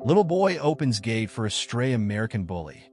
Little boy opens gate for a stray American bully.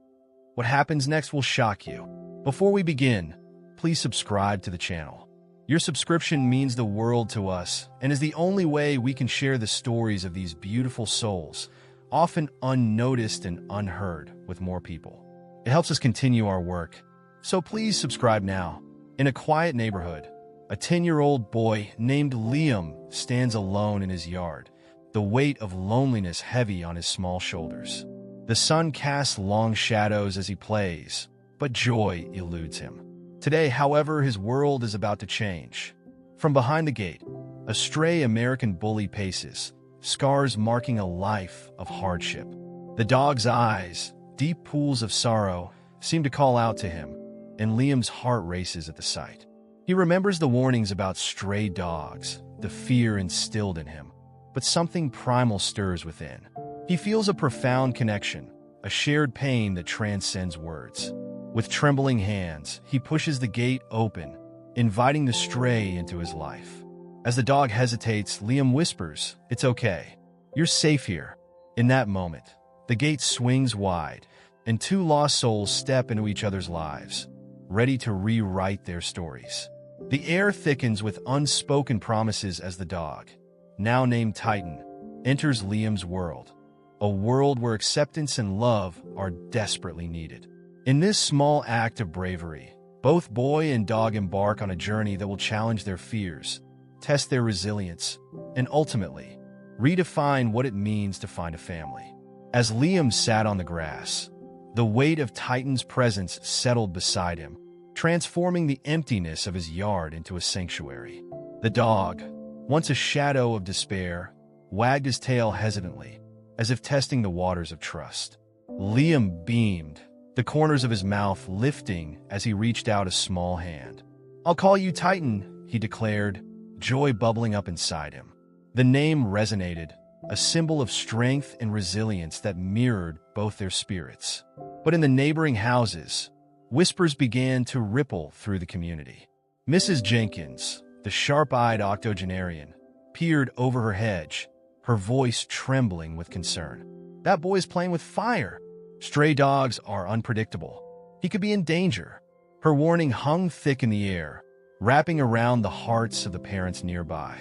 What happens next will shock you. Before we begin, please subscribe to the channel. Your subscription means the world to us and is the only way we can share the stories of these beautiful souls, often unnoticed and unheard, with more people. It helps us continue our work. So please subscribe now. In a quiet neighborhood, a 10-year-old boy named Liam stands alone in his yard, the weight of loneliness heavy on his small shoulders. The sun casts long shadows as he plays, but joy eludes him. Today, however, his world is about to change. From behind the gate, a stray American bully paces, scars marking a life of hardship. The dog's eyes, deep pools of sorrow, seem to call out to him, and Liam's heart races at the sight. He remembers the warnings about stray dogs, the fear instilled in him, but something primal stirs within. He feels a profound connection, a shared pain that transcends words. With trembling hands, he pushes the gate open, inviting the stray into his life. As the dog hesitates, Liam whispers, "It's okay. You're safe here." In that moment, the gate swings wide, and two lost souls step into each other's lives, ready to rewrite their stories. The air thickens with unspoken promises as the dog, now named Titan, enters Liam's world, a world where acceptance and love are desperately needed. In this small act of bravery, both boy and dog embark on a journey that will challenge their fears, test their resilience, and ultimately, redefine what it means to find a family. As Liam sat on the grass, the weight of Titan's presence settled beside him, transforming the emptiness of his yard into a sanctuary. The dog, once a shadow of despair, wagged his tail hesitantly, as if testing the waters of trust. Liam beamed, the corners of his mouth lifting as he reached out a small hand. "I'll call you Titan," he declared, joy bubbling up inside him. The name resonated, a symbol of strength and resilience that mirrored both their spirits. But in the neighboring houses, whispers began to ripple through the community. Mrs. Jenkins, the sharp-eyed octogenarian, peered over her hedge, her voice trembling with concern. "That boy's playing with fire. Stray dogs are unpredictable. He could be in danger." Her warning hung thick in the air, wrapping around the hearts of the parents nearby.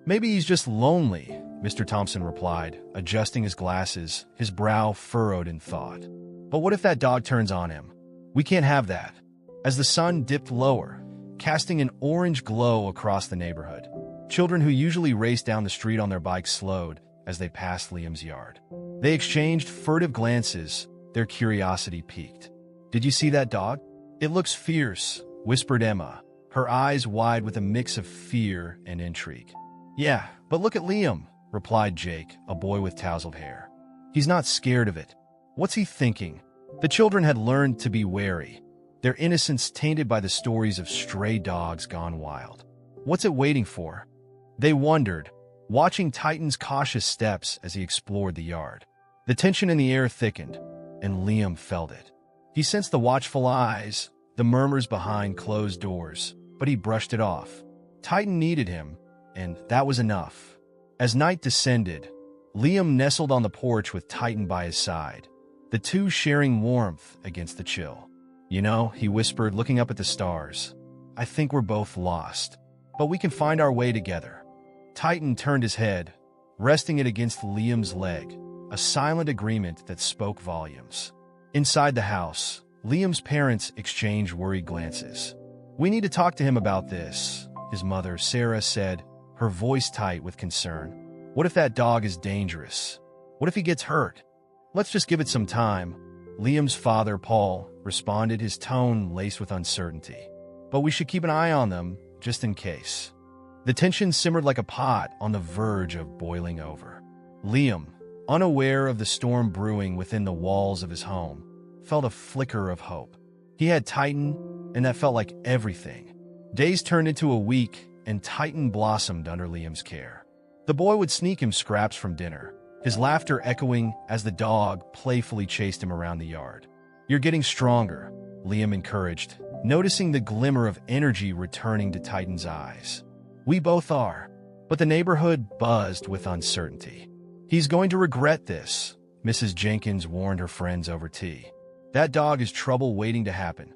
"Maybe he's just lonely," Mr. Thompson replied, adjusting his glasses, his brow furrowed in thought. "But what if that dog turns on him? We can't have that." As the sun dipped lower, casting an orange glow across the neighborhood, children who usually raced down the street on their bikes slowed as they passed Liam's yard. They exchanged furtive glances, their curiosity piqued. "Did you see that dog? It looks fierce," whispered Emma, her eyes wide with a mix of fear and intrigue. "Yeah, but look at Liam," replied Jake, a boy with tousled hair. "He's not scared of it. What's he thinking?" The children had learned to be wary, their innocence tainted by the stories of stray dogs gone wild. What's it waiting for? They wondered, watching Titan's cautious steps as he explored the yard. The tension in the air thickened, and Liam felt it. He sensed the watchful eyes, the murmurs behind closed doors, but he brushed it off. Titan needed him, and that was enough. As night descended, Liam nestled on the porch with Titan by his side, the two sharing warmth against the chill. "You know," he whispered, looking up at the stars, "I think we're both lost, but we can find our way together." Titan turned his head, resting it against Liam's leg, a silent agreement that spoke volumes. Inside the house, Liam's parents exchanged worried glances. "We need to talk to him about this," his mother, Sarah, said, her voice tight with concern. "What if that dog is dangerous? What if he gets hurt?" "Let's just give it some time," Liam's father, Paul, responded, his tone laced with uncertainty. "But we should keep an eye on them, just in case." The tension simmered like a pot on the verge of boiling over. Liam, unaware of the storm brewing within the walls of his home, felt a flicker of hope. He had Titan, and that felt like everything. Days turned into a week, and Titan blossomed under Liam's care. The boy would sneak him scraps from dinner, his laughter echoing as the dog playfully chased him around the yard. "You're getting stronger," Liam encouraged, noticing the glimmer of energy returning to Titan's eyes. "We both are." But the neighborhood buzzed with uncertainty. "He's going to regret this," Mrs. Jenkins warned her friends over tea. That dog is trouble waiting to happen.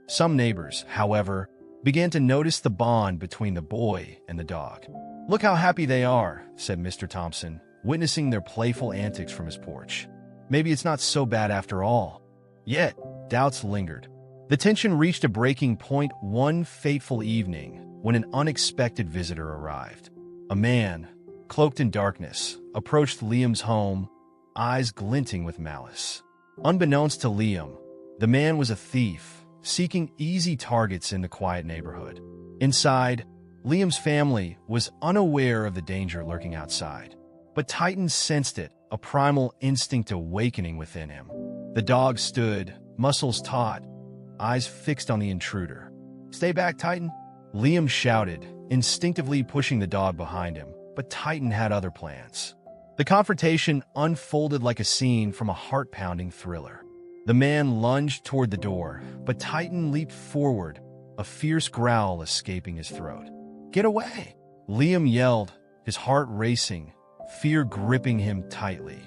Some neighbors, however, began to notice the bond between the boy and the dog. "Look how happy they are," said Mr. Thompson, witnessing their playful antics from his porch. "Maybe it's not so bad after all." Yet, doubts lingered. The tension reached a breaking point one fateful evening when an unexpected visitor arrived. A man, cloaked in darkness, approached Liam's home, eyes glinting with malice. Unbeknownst to Liam, the man was a thief, seeking easy targets in the quiet neighborhood. Inside, Liam's family was unaware of the danger lurking outside. But Titan sensed it, a primal instinct awakening within him. The dog stood, muscles taut, eyes fixed on the intruder. "Stay back, Titan," Liam shouted, instinctively pushing the dog behind him, but Titan had other plans. The confrontation unfolded like a scene from a heart-pounding thriller. The man lunged toward the door, but Titan leaped forward, a fierce growl escaping his throat. "Get away!" Liam yelled, his heart racing, fear gripping him tightly.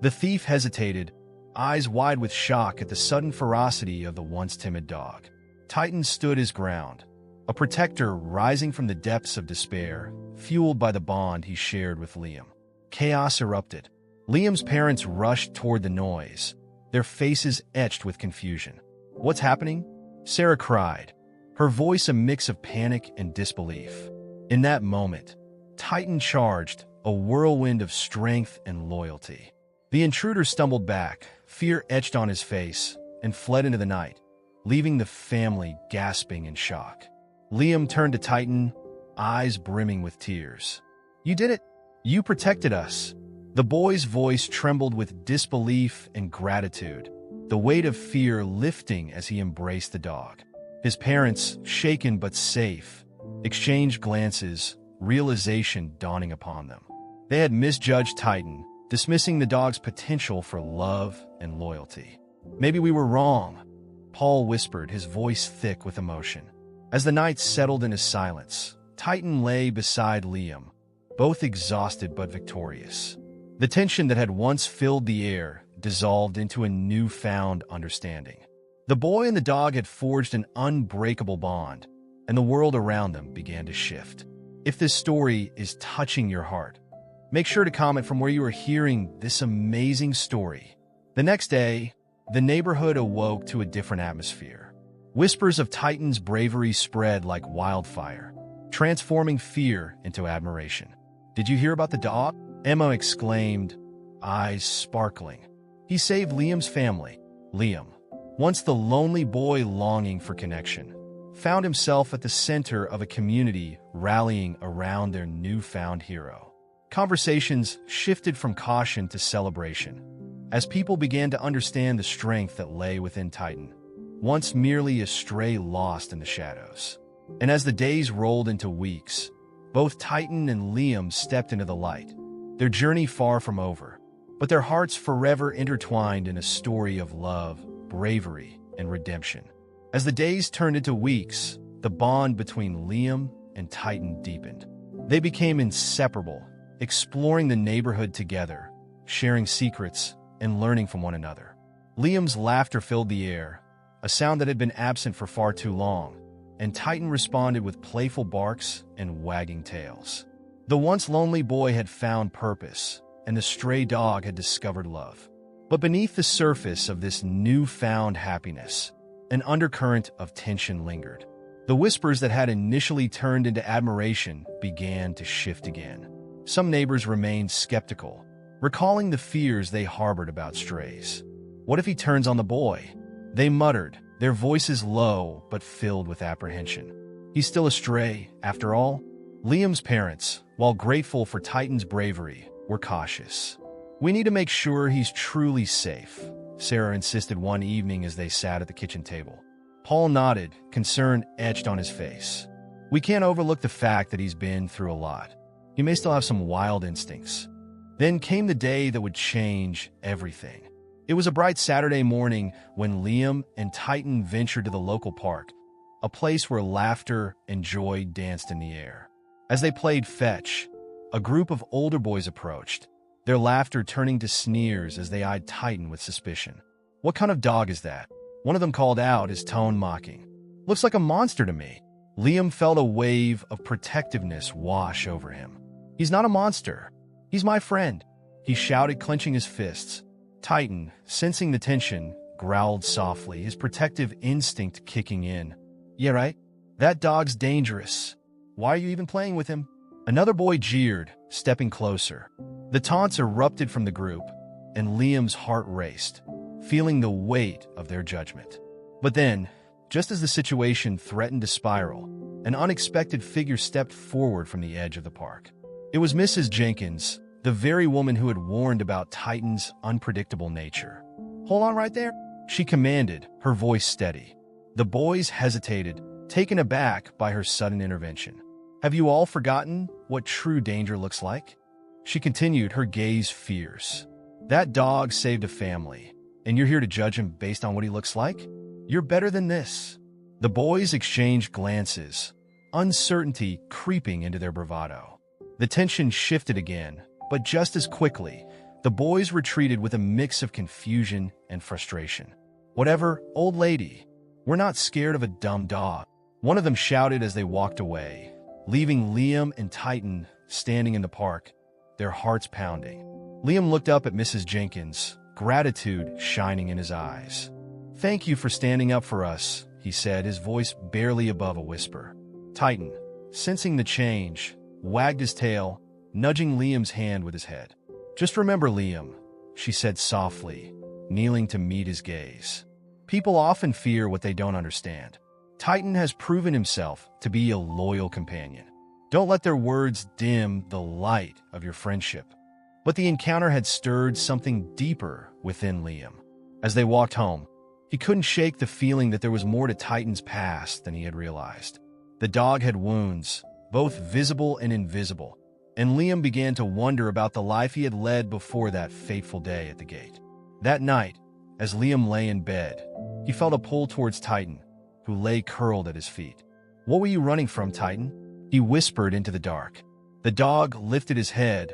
The thief hesitated, eyes wide with shock at the sudden ferocity of the once timid dog. Titan stood his ground, a protector rising from the depths of despair, fueled by the bond he shared with Liam. Chaos erupted. Liam's parents rushed toward the noise, their faces etched with confusion. "What's happening?" Sarah cried, her voice a mix of panic and disbelief. In that moment, Titan charged, a whirlwind of strength and loyalty. The intruder stumbled back, fear etched on his face, and fled into the night, leaving the family gasping in shock. Liam turned to Titan, eyes brimming with tears. "You did it! You protected us!" The boy's voice trembled with disbelief and gratitude, the weight of fear lifting as he embraced the dog. His parents, shaken but safe, exchanged glances, realization dawning upon them. They had misjudged Titan, dismissing the dog's potential for love and loyalty. "Maybe we were wrong," Paul whispered, his voice thick with emotion. As the night settled into silence, Titan lay beside Liam, both exhausted but victorious. The tension that had once filled the air dissolved into a newfound understanding. The boy and the dog had forged an unbreakable bond, and the world around them began to shift. If this story is touching your heart, make sure to comment from where you are hearing this amazing story. The next day, the neighborhood awoke to a different atmosphere. Whispers of Titan's bravery spread like wildfire, transforming fear into admiration. "Did you hear about the dog?" Emma exclaimed, eyes sparkling. "He saved Liam's family." Liam, once the lonely boy longing for connection, found himself at the center of a community rallying around their newfound hero. Conversations shifted from caution to celebration, as people began to understand the strength that lay within Titan, once merely a stray lost in the shadows. And as the days rolled into weeks, both Titan and Liam stepped into the light, their journey far from over, but their hearts forever intertwined in a story of love, bravery, and redemption. As the days turned into weeks, the bond between Liam and Titan deepened. They became inseparable, exploring the neighborhood together, sharing secrets, and learning from one another. Liam's laughter filled the air, a sound that had been absent for far too long, and Titan responded with playful barks and wagging tails. The once lonely boy had found purpose, and the stray dog had discovered love. But beneath the surface of this newfound happiness, an undercurrent of tension lingered. The whispers that had initially turned into admiration began to shift again. Some neighbors remained skeptical, recalling the fears they harbored about strays. "What if he turns on the boy?" they muttered, their voices low but filled with apprehension. "He's still a stray, after all." Liam's parents, while grateful for Titan's bravery, were cautious. "We need to make sure he's truly safe," Sarah insisted one evening as they sat at the kitchen table. Paul nodded, concern etched on his face. "We can't overlook the fact that he's been through a lot. He may still have some wild instincts." Then came the day that would change everything. It was a bright Saturday morning when Liam and Titan ventured to the local park, a place where laughter and joy danced in the air. As they played fetch, a group of older boys approached, their laughter turning to sneers as they eyed Titan with suspicion. "What kind of dog is that?" one of them called out, his tone mocking. "Looks like a monster to me." Liam felt a wave of protectiveness wash over him. "He's not a monster. He's my friend," he shouted, clenching his fists. Titan, sensing the tension, growled softly, his protective instinct kicking in. "Yeah, right? That dog's dangerous. Why are you even playing with him?" Another boy jeered, stepping closer. The taunts erupted from the group, and Liam's heart raced, feeling the weight of their judgment. But then, just as the situation threatened to spiral, an unexpected figure stepped forward from the edge of the park. It was Mrs. Jenkins, the very woman who had warned about Titan's unpredictable nature. "Hold on right there," she commanded, her voice steady. The boys hesitated, taken aback by her sudden intervention. "Have you all forgotten what true danger looks like?" She continued, her gaze fierce. "That dog saved a family, and you're here to judge him based on what he looks like? You're better than this." The boys exchanged glances, uncertainty creeping into their bravado. The tension shifted again, but just as quickly, the boys retreated with a mix of confusion and frustration. "Whatever, old lady. We're not scared of a dumb dog," one of them shouted as they walked away, leaving Liam and Titan standing in the park, their hearts pounding. Liam looked up at Mrs. Jenkins, gratitude shining in his eyes. "Thank you for standing up for us," he said, his voice barely above a whisper. Titan, sensing the change, wagged his tail, nudging Liam's hand with his head. "Just remember, Liam," she said softly, kneeling to meet his gaze. "People often fear what they don't understand. Titan has proven himself to be a loyal companion. Don't let their words dim the light of your friendship." But the encounter had stirred something deeper within Liam. As they walked home, he couldn't shake the feeling that there was more to Titan's past than he had realized. The dog had wounds, both visible and invisible, and Liam began to wonder about the life he had led before that fateful day at the gate. That night, as Liam lay in bed, he felt a pull towards Titan, who lay curled at his feet. "What were you running from, Titan?" he whispered into the dark. The dog lifted his head,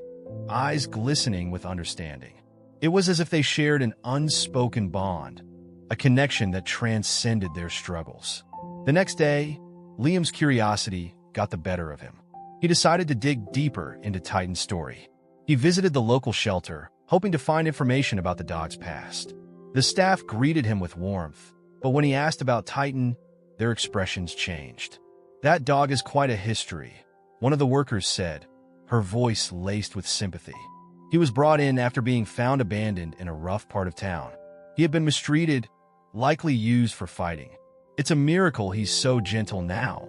eyes glistening with understanding. It was as if they shared an unspoken bond, a connection that transcended their struggles. The next day, Liam's curiosity got the better of him. He decided to dig deeper into Titan's story. He visited the local shelter, hoping to find information about the dog's past. The staff greeted him with warmth, but when he asked about Titan, their expressions changed. "That dog has quite a history," one of the workers said, her voice laced with sympathy. "He was brought in after being found abandoned in a rough part of town. He had been mistreated, likely used for fighting. It's a miracle he's so gentle now."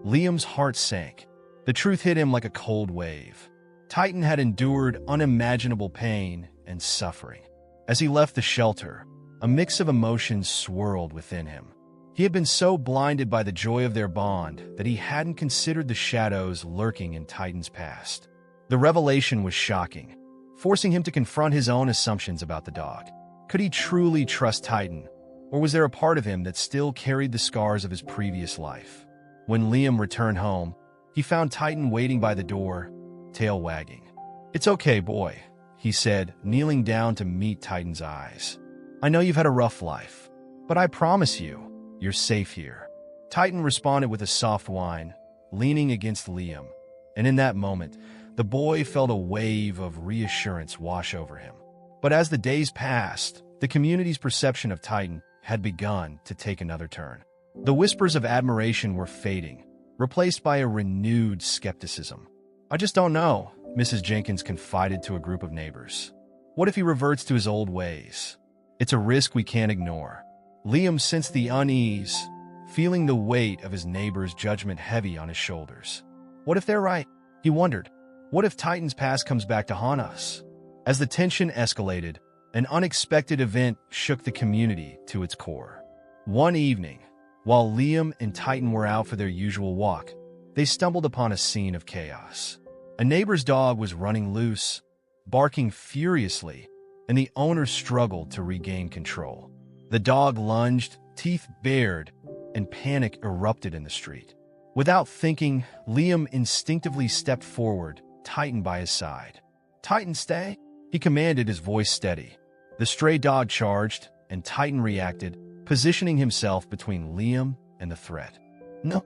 Liam's heart sank. The truth hit him like a cold wave. Titan had endured unimaginable pain and suffering. As he left the shelter, a mix of emotions swirled within him. He had been so blinded by the joy of their bond that he hadn't considered the shadows lurking in Titan's past. The revelation was shocking, forcing him to confront his own assumptions about the dog. Could he truly trust Titan, or was there a part of him that still carried the scars of his previous life? When Liam returned home, he found Titan waiting by the door, tail wagging. "It's okay, boy," he said, kneeling down to meet Titan's eyes. "I know you've had a rough life, but I promise you, you're safe here." Titan responded with a soft whine, leaning against Liam, and in that moment, the boy felt a wave of reassurance wash over him. But as the days passed, the community's perception of Titan had begun to take another turn. The whispers of admiration were fading, replaced by a renewed skepticism. "I just don't know," Mrs. Jenkins confided to a group of neighbors. "What if he reverts to his old ways? It's a risk we can't ignore." Liam sensed the unease, feeling the weight of his neighbor's judgment heavy on his shoulders. What if they're right? He wondered. What if Titan's past comes back to haunt us? As the tension escalated, an unexpected event shook the community to its core. One evening, while Liam and Titan were out for their usual walk, they stumbled upon a scene of chaos. A neighbor's dog was running loose, barking furiously, and the owner struggled to regain control. The dog lunged, teeth bared, and panic erupted in the street. Without thinking, Liam instinctively stepped forward, Titan by his side. "Titan, stay!" He commanded, his voice steady. The stray dog charged, and Titan reacted, positioning himself between Liam and the threat. "No!"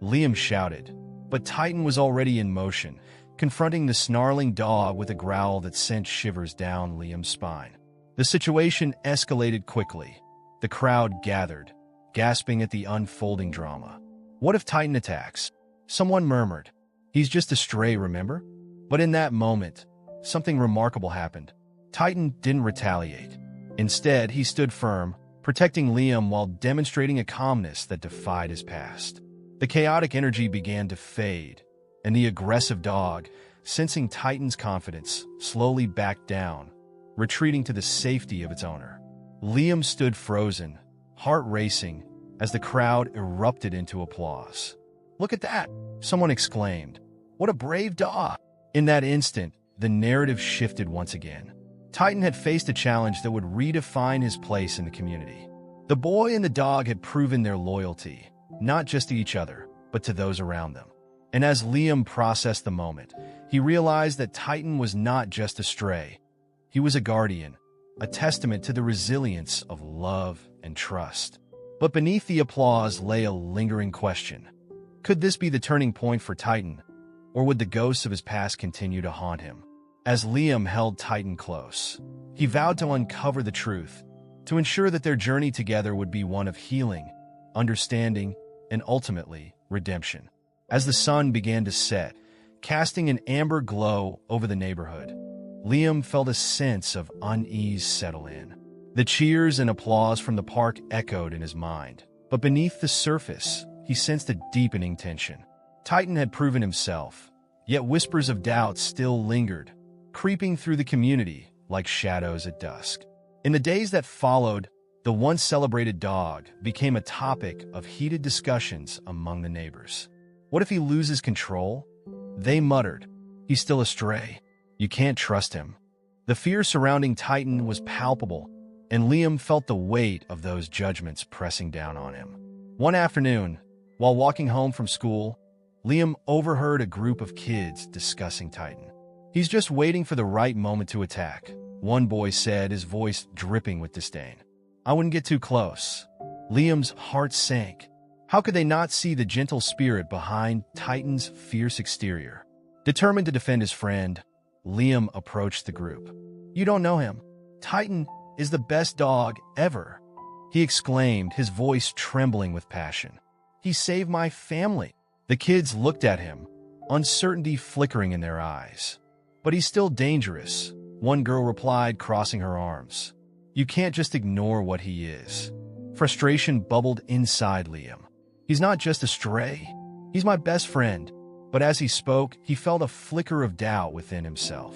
Liam shouted, but Titan was already in motion, confronting the snarling dog with a growl that sent shivers down Liam's spine. The situation escalated quickly. The crowd gathered, gasping at the unfolding drama. "What if Titan attacks?" Someone murmured. "He's just a stray, remember?" But in that moment, something remarkable happened. Titan didn't retaliate. Instead, he stood firm, protecting Liam while demonstrating a calmness that defied his past. The chaotic energy began to fade, and the aggressive dog, sensing Titan's confidence, slowly backed down, retreating to the safety of its owner. Liam stood frozen, heart racing, as the crowd erupted into applause. "Look at that!" someone exclaimed. "What a brave dog!" In that instant, the narrative shifted once again. Titan had faced a challenge that would redefine his place in the community. The boy and the dog had proven their loyalty, not just to each other, but to those around them. And as Liam processed the moment, he realized that Titan was not just a stray. He was a guardian, a testament to the resilience of love and trust. But beneath the applause lay a lingering question. Could this be the turning point for Titan, or would the ghosts of his past continue to haunt him? As Liam held Titan close, he vowed to uncover the truth, to ensure that their journey together would be one of healing, understanding, and ultimately, redemption. As the sun began to set, casting an amber glow over the neighborhood, Liam felt a sense of unease settle in. The cheers and applause from the park echoed in his mind, but beneath the surface, he sensed a deepening tension. Titan had proven himself, yet whispers of doubt still lingered, creeping through the community like shadows at dusk. In the days that followed, the once celebrated dog became a topic of heated discussions among the neighbors. What if he loses control? They muttered. He's still a stray. You can't trust him. The fear surrounding Titan was palpable, and Liam felt the weight of those judgments pressing down on him. One afternoon, while walking home from school, Liam overheard a group of kids discussing Titan. "He's just waiting for the right moment to attack," one boy said, his voice dripping with disdain. "I wouldn't get too close." Liam's heart sank. How could they not see the gentle spirit behind Titan's fierce exterior? Determined to defend his friend, Liam approached the group. "You don't know him. Titan is the best dog ever," he exclaimed, his voice trembling with passion. "He saved my family." The kids looked at him, uncertainty flickering in their eyes. "But he's still dangerous," one girl replied, crossing her arms. "You can't just ignore what he is." Frustration bubbled inside Liam. "He's not just a stray. He's my best friend." But as he spoke, he felt a flicker of doubt within himself.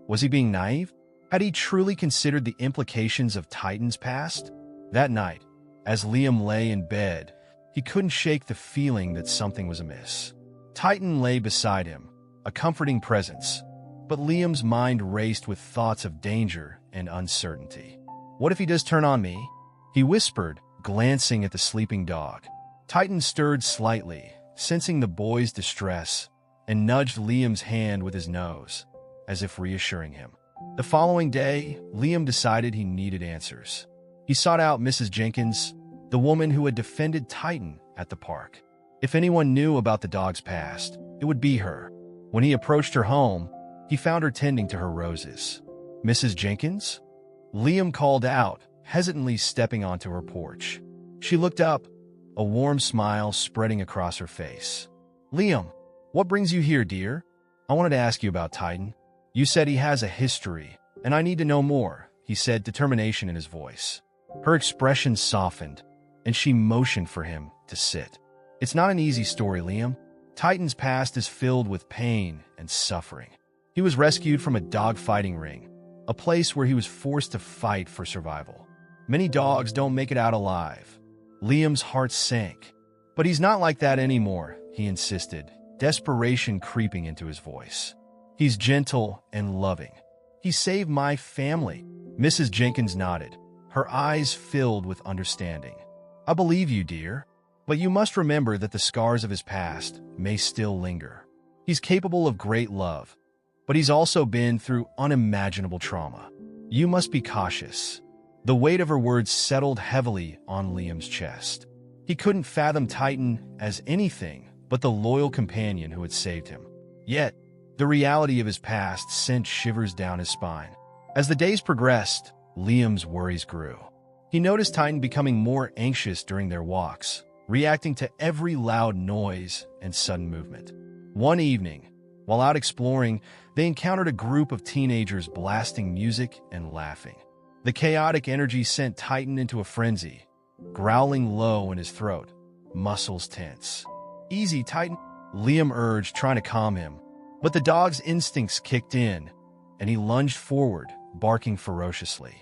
Was he being naive? Had he truly considered the implications of Titan's past? That night, as Liam lay in bed, he couldn't shake the feeling that something was amiss. Titan lay beside him, a comforting presence, but Liam's mind raced with thoughts of danger and uncertainty. "What if he does turn on me?" he whispered, glancing at the sleeping dog. Titan stirred slightly, sensing the boy's distress, and nudged Liam's hand with his nose, as if reassuring him. The following day, Liam decided he needed answers. He sought out Mrs. Jenkins, the woman who had defended Titan at the park. If anyone knew about the dog's past, it would be her. When he approached her home, he found her tending to her roses. "Mrs. Jenkins?" Liam called out, hesitantly stepping onto her porch. She looked up, a warm smile spreading across her face. "Liam, what brings you here, dear?" "I wanted to ask you about Titan. You said he has a history, and I need to know more," he said, determination in his voice. Her expression softened, and she motioned for him to sit. "It's not an easy story, Liam. Titan's past is filled with pain and suffering. He was rescued from a dogfighting ring, a place where he was forced to fight for survival. Many dogs don't make it out alive." Liam's heart sank. "But he's not like that anymore," he insisted, desperation creeping into his voice. "He's gentle and loving. He saved my family." Mrs. Jenkins nodded, her eyes filled with understanding. "I believe you, dear, but you must remember that the scars of his past may still linger. He's capable of great love, but he's also been through unimaginable trauma. You must be cautious." The weight of her words settled heavily on Liam's chest. He couldn't fathom Titan as anything but the loyal companion who had saved him. Yet, the reality of his past sent shivers down his spine. As the days progressed, Liam's worries grew. He noticed Titan becoming more anxious during their walks, reacting to every loud noise and sudden movement. One evening, while out exploring, they encountered a group of teenagers blasting music and laughing. The chaotic energy sent Titan into a frenzy, growling low in his throat, muscles tense. "Easy, Titan," Liam urged, trying to calm him. But the dog's instincts kicked in, and he lunged forward, barking ferociously.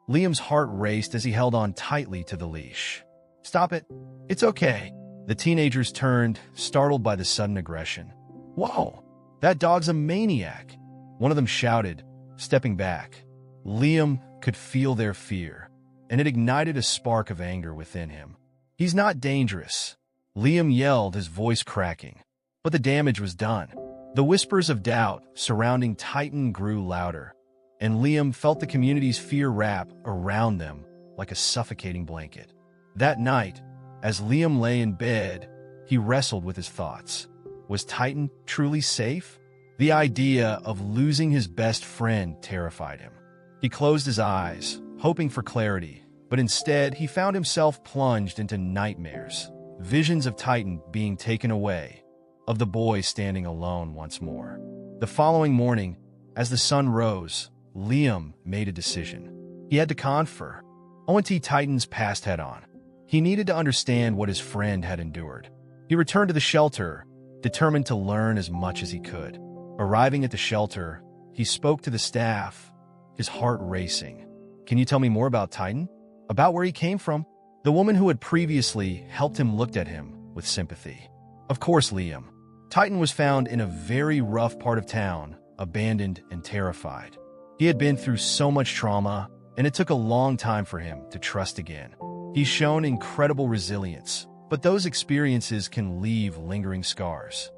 Liam's heart raced as he held on tightly to the leash. "Stop it. It's okay." The teenagers turned, startled by the sudden aggression. "Whoa, that dog's a maniac," one of them shouted, stepping back. Liam could feel their fear, and it ignited a spark of anger within him. "He's not dangerous," Liam yelled, his voice cracking. But the damage was done. The whispers of doubt surrounding Titan grew louder, and Liam felt the community's fear wrap around them like a suffocating blanket. That night, as Liam lay in bed, he wrestled with his thoughts. Was Titan truly safe? The idea of losing his best friend terrified him. He closed his eyes, hoping for clarity, but instead he found himself plunged into nightmares, visions of Titan being taken away, of the boy standing alone once more. The following morning, as the sun rose, Liam made a decision. He had to confront Titan's past head-on. He needed to understand what his friend had endured. He returned to the shelter, determined to learn as much as he could. Arriving at the shelter, he spoke to the staff, his heart racing. "Can you tell me more about Titan? About where he came from?" The woman who had previously helped him looked at him with sympathy. "Of course, Liam. Titan was found in a very rough part of town, abandoned and terrified. He had been through so much trauma, and it took a long time for him to trust again. He's shown incredible resilience, but those experiences can leave lingering scars."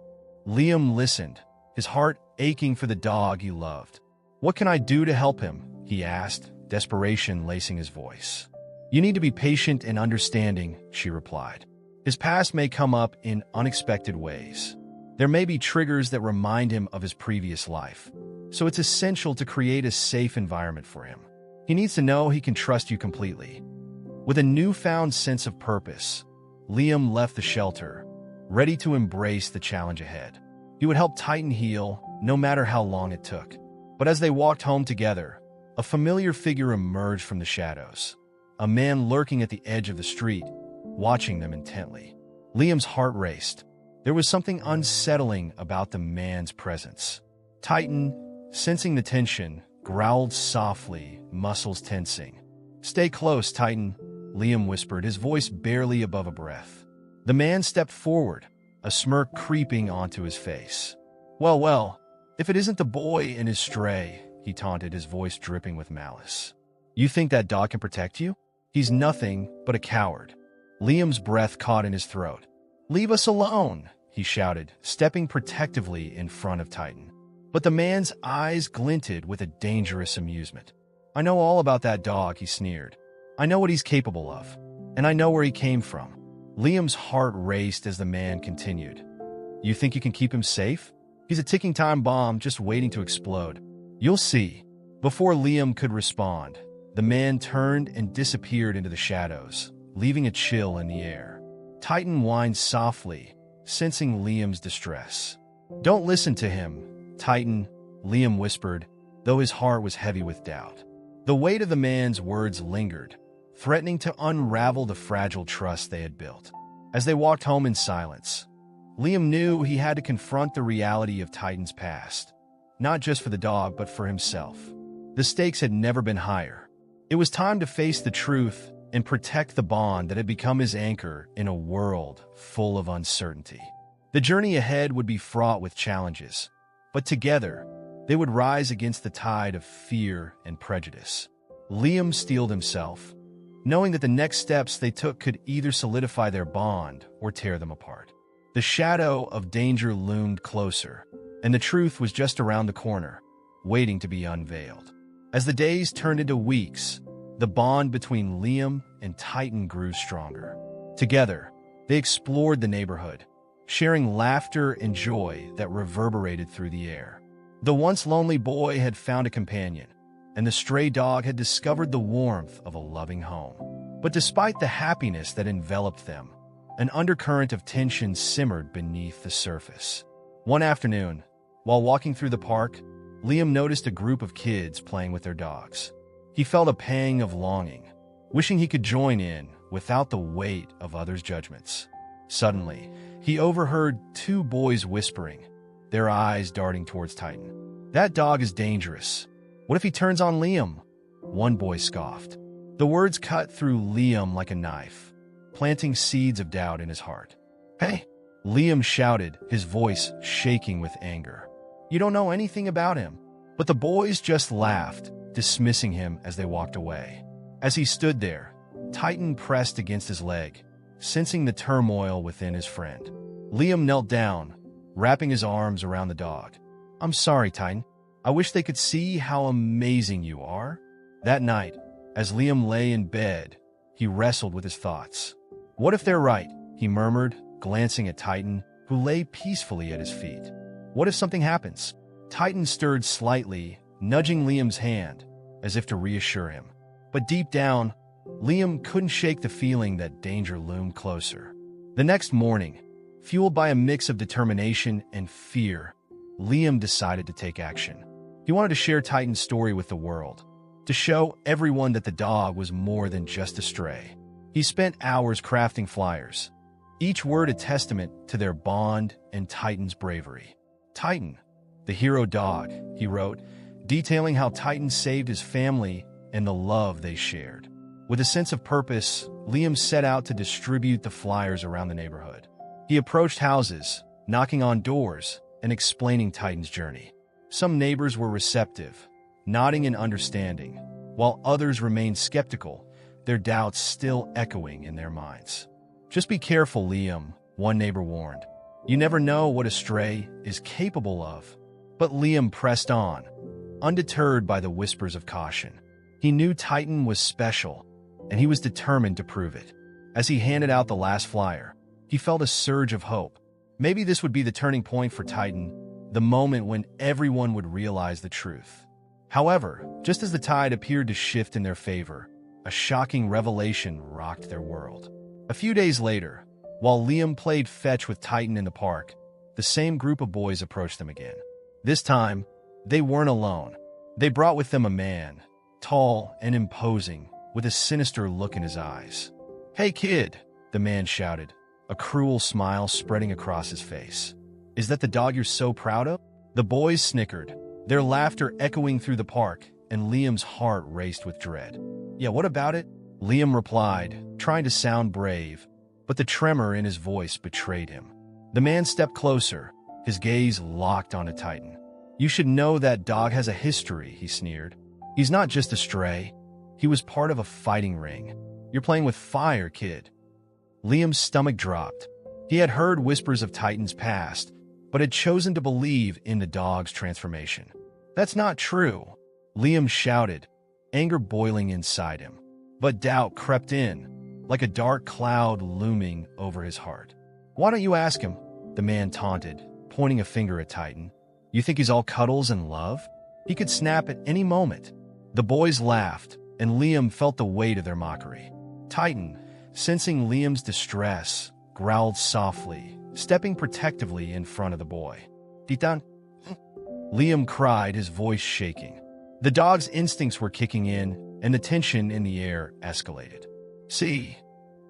Liam listened, his heart aching for the dog he loved. "What can I do to help him?" he asked, desperation lacing his voice. "You need to be patient and understanding," she replied. "His past may come up in unexpected ways. There may be triggers that remind him of his previous life, so it's essential to create a safe environment for him. He needs to know he can trust you completely." With a newfound sense of purpose, Liam left the shelter, ready to embrace the challenge ahead. He would help Titan heal, no matter how long it took. But as they walked home together, a familiar figure emerged from the shadows, a man lurking at the edge of the street, watching them intently. Liam's heart raced. There was something unsettling about the man's presence. Titan, sensing the tension, growled softly, muscles tensing. "Stay close, Titan," Liam whispered, his voice barely above a breath. The man stepped forward, a smirk creeping onto his face. Well, if it isn't the boy and his stray," he taunted, his voice dripping with malice. "You think that dog can protect you? He's nothing but a coward." Liam's breath caught in his throat. "Leave us alone," he shouted, stepping protectively in front of Titan. But the man's eyes glinted with a dangerous amusement. "I know all about that dog," he sneered. "I know what he's capable of, and I know where he came from." Liam's heart raced as the man continued. "You think you can keep him safe? He's a ticking time bomb just waiting to explode. You'll see." Before Liam could respond, the man turned and disappeared into the shadows, leaving a chill in the air. Titan whined softly, sensing Liam's distress. "Don't listen to him, Titan," Liam whispered, though his heart was heavy with doubt. The weight of the man's words lingered, threatening to unravel the fragile trust they had built. As they walked home in silence, Liam knew he had to confront the reality of Titan's past, not just for the dog, but for himself. The stakes had never been higher. It was time to face the truth and protect the bond that had become his anchor in a world full of uncertainty. The journey ahead would be fraught with challenges, but together, they would rise against the tide of fear and prejudice. Liam steeled himself, knowing that the next steps they took could either solidify their bond or tear them apart. The shadow of danger loomed closer, and the truth was just around the corner, waiting to be unveiled. As the days turned into weeks, the bond between Liam and Titan grew stronger. Together, they explored the neighborhood, sharing laughter and joy that reverberated through the air. The once lonely boy had found a companion, and the stray dog had discovered the warmth of a loving home. But despite the happiness that enveloped them, an undercurrent of tension simmered beneath the surface. One afternoon, while walking through the park, Liam noticed a group of kids playing with their dogs. He felt a pang of longing, wishing he could join in without the weight of others' judgments. Suddenly, he overheard two boys whispering, their eyes darting towards Titan. "That dog is dangerous. What if he turns on Liam?" One boy scoffed. The words cut through Liam like a knife, planting seeds of doubt in his heart. "Hey!" Liam shouted, his voice shaking with anger. "You don't know anything about him." But the boys just laughed, dismissing him as they walked away. As he stood there, Titan pressed against his leg, sensing the turmoil within his friend. Liam knelt down, wrapping his arms around the dog. "I'm sorry, Titan. I wish they could see how amazing you are." That night, as Liam lay in bed, he wrestled with his thoughts. "What if they're right?" he murmured, glancing at Titan, who lay peacefully at his feet. "What if something happens?" Titan stirred slightly, nudging Liam's hand, as if to reassure him. But deep down, Liam couldn't shake the feeling that danger loomed closer. The next morning, fueled by a mix of determination and fear, Liam decided to take action. He wanted to share Titan's story with the world, to show everyone that the dog was more than just a stray. He spent hours crafting flyers, each word a testament to their bond and Titan's bravery. "Titan, the hero dog," he wrote, detailing how Titan saved his family and the love they shared. With a sense of purpose, Liam set out to distribute the flyers around the neighborhood. He approached houses, knocking on doors, and explaining Titan's journey. Some neighbors were receptive, nodding in understanding, while others remained skeptical, their doubts still echoing in their minds. "Just be careful, Liam," one neighbor warned. "You never know what a stray is capable of." But Liam pressed on, undeterred by the whispers of caution. He knew Titan was special, and he was determined to prove it. As he handed out the last flyer, he felt a surge of hope. Maybe this would be the turning point for Titan, the moment when everyone would realize the truth. However, just as the tide appeared to shift in their favor, a shocking revelation rocked their world. A few days later, while Liam played fetch with Titan in the park, the same group of boys approached them again. This time, they weren't alone. They brought with them a man, tall and imposing, with a sinister look in his eyes. "Hey, kid," the man shouted, a cruel smile spreading across his face. "Is that the dog you're so proud of?" The boys snickered, their laughter echoing through the park, and Liam's heart raced with dread. "Yeah, what about it?" Liam replied, trying to sound brave, but the tremor in his voice betrayed him. The man stepped closer, his gaze locked onto Titan. "You should know that dog has a history," he sneered. "He's not just a stray. He was part of a fighting ring. You're playing with fire, kid." Liam's stomach dropped. He had heard whispers of Titan's past, but had chosen to believe in the dog's transformation. "That's not true," Liam shouted, anger boiling inside him. But doubt crept in, like a dark cloud looming over his heart. "Why don't you ask him?" the man taunted, pointing a finger at Titan. "You think he's all cuddles and love? He could snap at any moment." The boys laughed, and Liam felt the weight of their mockery. Titan, sensing Liam's distress, growled softly, stepping protectively in front of the boy. "Titan?" Liam cried, his voice shaking. The dog's instincts were kicking in, and the tension in the air escalated. "See,"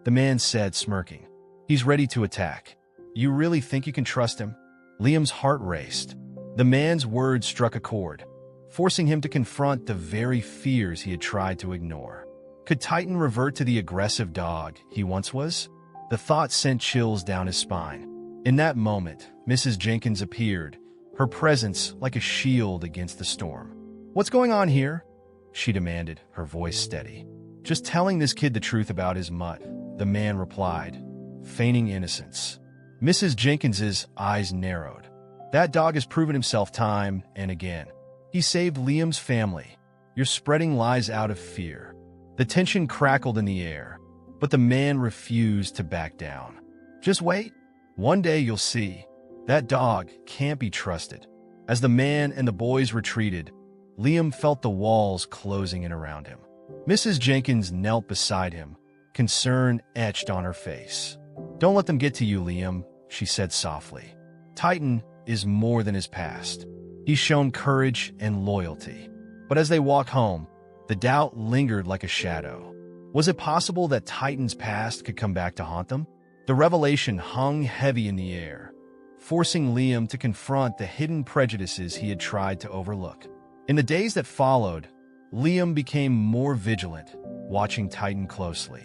the man said, smirking. "He's ready to attack. You really think you can trust him?" Liam's heart raced. The man's words struck a chord, forcing him to confront the very fears he had tried to ignore. Could Titan revert to the aggressive dog he once was? The thought sent chills down his spine. In that moment, Mrs. Jenkins appeared, her presence like a shield against the storm. "What's going on here?" she demanded, her voice steady. "Just telling this kid the truth about his mutt," the man replied, feigning innocence. Mrs. Jenkins's eyes narrowed. That dog has proven himself time and again. He saved Liam's family. You're spreading lies out of fear. The tension crackled in the air, but the man refused to back down. Just wait. One day you'll see. That dog can't be trusted. As the man and the boys retreated, Liam felt the walls closing in around him. Mrs. Jenkins knelt beside him, concern etched on her face. Don't let them get to you, Liam, she said softly. Titan is more than his past. He's shown courage and loyalty. But as they walked home, the doubt lingered like a shadow. Was it possible that Titan's past could come back to haunt them? The revelation hung heavy in the air, forcing Liam to confront the hidden prejudices he had tried to overlook. In the days that followed, Liam became more vigilant, watching Titan closely.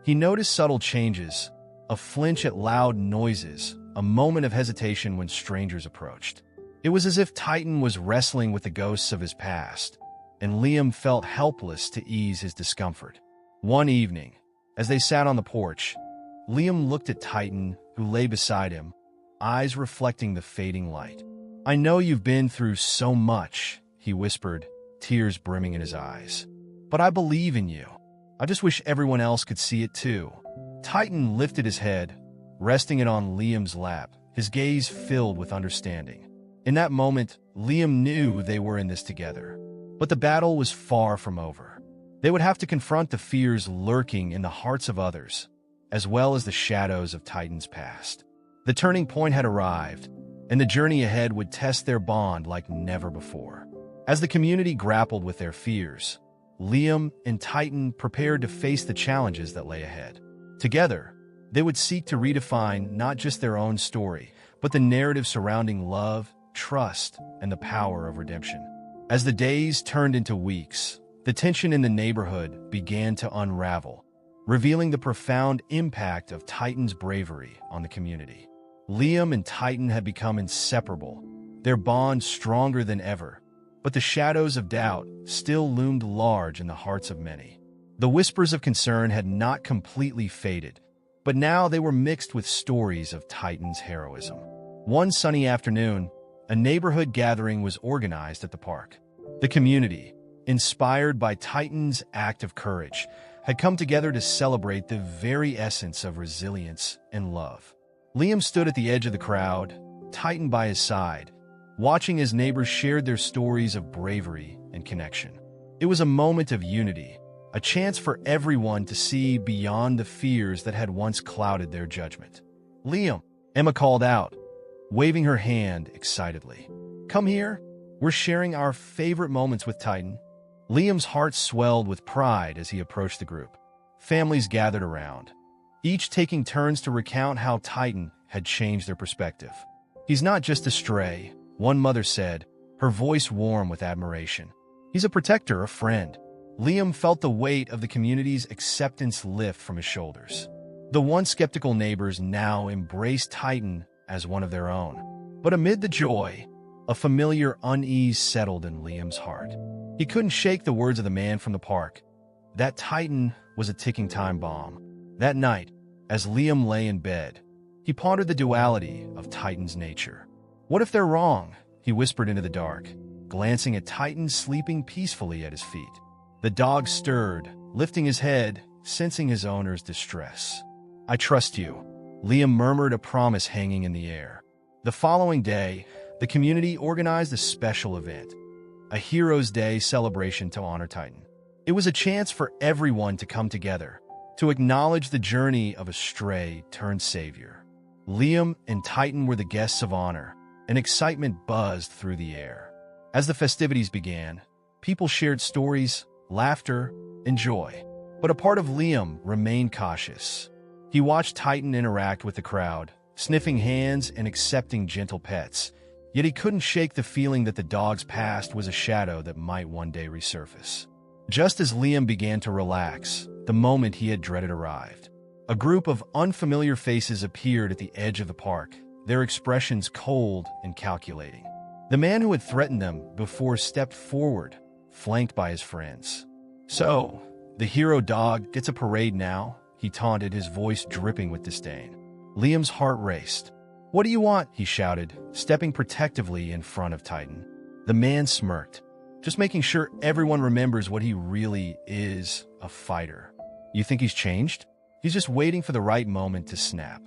He noticed subtle changes, a flinch at loud noises, a moment of hesitation when strangers approached. It was as if Titan was wrestling with the ghosts of his past, and Liam felt helpless to ease his discomfort. One evening, as they sat on the porch, Liam looked at Titan, who lay beside him, eyes reflecting the fading light. I know you've been through so much, he whispered, tears brimming in his eyes. But I believe in you. I just wish everyone else could see it too. Titan lifted his head, resting it on Liam's lap, his gaze filled with understanding. In that moment, Liam knew they were in this together. But the battle was far from over. They would have to confront the fears lurking in the hearts of others, as well as the shadows of Titan's past. The turning point had arrived, and the journey ahead would test their bond like never before. As the community grappled with their fears, Liam and Titan prepared to face the challenges that lay ahead. Together, they would seek to redefine not just their own story, but the narrative surrounding love, trust, and the power of redemption. As the days turned into weeks, the tension in the neighborhood began to unravel, revealing the profound impact of Titan's bravery on the community. Liam and Titan had become inseparable, their bond stronger than ever, but the shadows of doubt still loomed large in the hearts of many. The whispers of concern had not completely faded, but now they were mixed with stories of Titan's heroism. One sunny afternoon, a neighborhood gathering was organized at the park. The community, inspired by Titan's act of courage, had come together to celebrate the very essence of resilience and love. Liam stood at the edge of the crowd, Titan by his side, watching his neighbors share their stories of bravery and connection. It was a moment of unity, a chance for everyone to see beyond the fears that had once clouded their judgment. Liam, Emma called out, waving her hand excitedly. Come here. We're sharing our favorite moments with Titan. Liam's heart swelled with pride as he approached the group. Families gathered around, each taking turns to recount how Titan had changed their perspective. He's not just a stray, one mother said, her voice warm with admiration. He's a protector, a friend. Liam felt the weight of the community's acceptance lift from his shoulders. The once skeptical neighbors now embraced Titan as one of their own. But amid the joy, a familiar unease settled in Liam's heart. He couldn't shake the words of the man from the park. That Titan was a ticking time bomb. That night, as Liam lay in bed, he pondered the duality of Titan's nature. What if they're wrong? He whispered into the dark, glancing at Titan sleeping peacefully at his feet. The dog stirred, lifting his head, sensing his owner's distress. I trust you, Liam murmured, a promise hanging in the air. The following day, the community organized a special event, a Heroes' Day celebration to honor Titan. It was a chance for everyone to come together, to acknowledge the journey of a stray turned savior. Liam and Titan were the guests of honor, and excitement buzzed through the air. As the festivities began, people shared stories, laughter, and joy. But a part of Liam remained cautious. He watched Titan interact with the crowd, sniffing hands and accepting gentle pets, yet he couldn't shake the feeling that the dog's past was a shadow that might one day resurface. Just as Liam began to relax, the moment he had dreaded arrived. A group of unfamiliar faces appeared at the edge of the park, their expressions cold and calculating. The man who had threatened them before stepped forward, flanked by his friends. So, the hero dog gets a parade now? He taunted, his voice dripping with disdain. Liam's heart raced. "What do you want?" he shouted, stepping protectively in front of Titan. The man smirked, just making sure everyone remembers what he really is, a fighter. "You think he's changed?" "He's just waiting for the right moment to snap."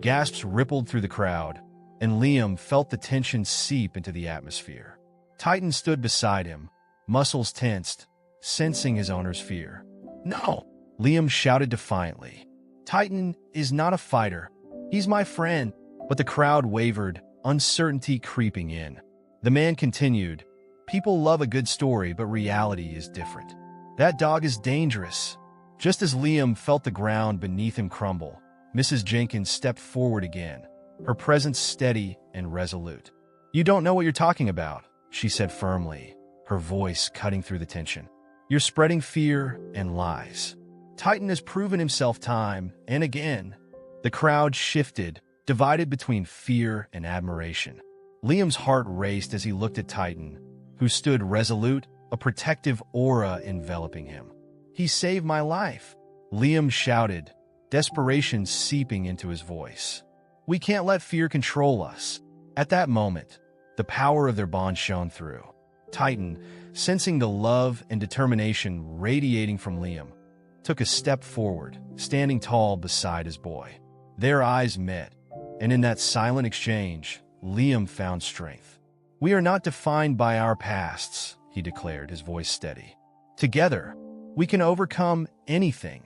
Gasps rippled through the crowd, and Liam felt the tension seep into the atmosphere. Titan stood beside him, muscles tensed, sensing his owner's fear. "No!" Liam shouted defiantly. "Titan is not a fighter. He's my friend." But the crowd wavered, uncertainty creeping in. The man continued, "People love a good story, but reality is different. That dog is dangerous." Just as Liam felt the ground beneath him crumble, Mrs. Jenkins stepped forward again, her presence steady and resolute. "You don't know what you're talking about," she said firmly, her voice cutting through the tension. "You're spreading fear and lies. Titan has proven himself time and again." The crowd shifted, divided between fear and admiration. Liam's heart raced as he looked at Titan, who stood resolute, a protective aura enveloping him. "He saved my life," Liam shouted, desperation seeping into his voice. "We can't let fear control us." At that moment, the power of their bond shone through. Titan, sensing the love and determination radiating from Liam, took a step forward, standing tall beside his boy. Their eyes met, and in that silent exchange, Liam found strength. "We are not defined by our pasts," he declared, his voice steady. "Together, we can overcome anything."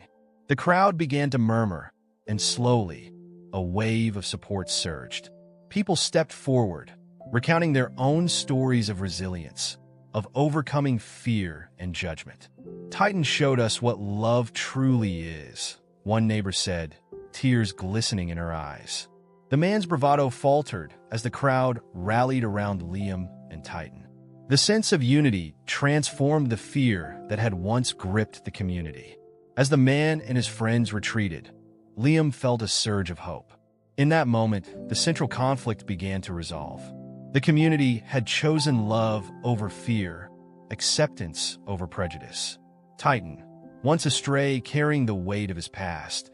The crowd began to murmur, and slowly, a wave of support surged. People stepped forward, recounting their own stories of resilience, of overcoming fear and judgment. "Titan showed us what love truly is," one neighbor said, tears glistening in her eyes. The man's bravado faltered as the crowd rallied around Liam and Titan. The sense of unity transformed the fear that had once gripped the community. As the man and his friends retreated, Liam felt a surge of hope. In that moment, the central conflict began to resolve. The community had chosen love over fear, acceptance over prejudice. Titan, once astray carrying the weight of his past,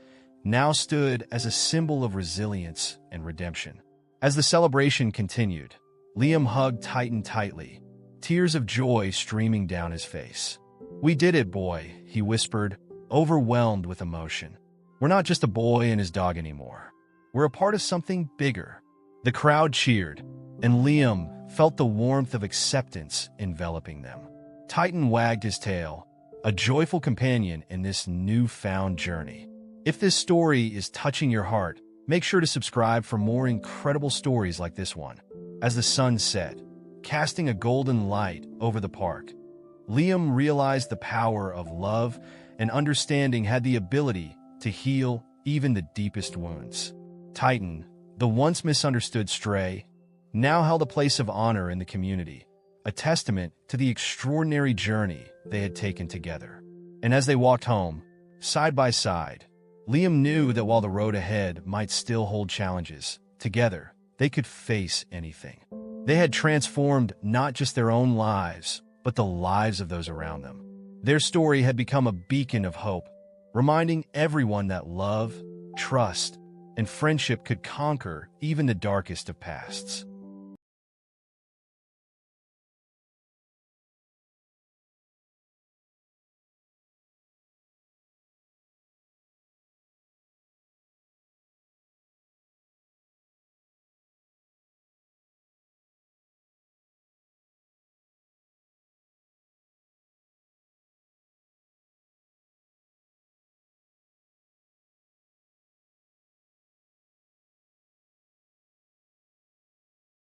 now stood as a symbol of resilience and redemption. As the celebration continued, Liam hugged Titan tightly, tears of joy streaming down his face. "We did it, boy," he whispered, overwhelmed with emotion. "We're not just a boy and his dog anymore. We're a part of something bigger." The crowd cheered, and Liam felt the warmth of acceptance enveloping them. Titan wagged his tail, a joyful companion in this newfound journey. If this story is touching your heart, make sure to subscribe for more incredible stories like this one. As the sun set, casting a golden light over the park, Liam realized the power of love and understanding had the ability to heal even the deepest wounds. Titan, the once misunderstood stray, now held a place of honor in the community, a testament to the extraordinary journey they had taken together. And as they walked home, side by side, Liam knew that while the road ahead might still hold challenges, together they could face anything. They had transformed not just their own lives, but the lives of those around them. Their story had become a beacon of hope, reminding everyone that love, trust, and friendship could conquer even the darkest of pasts.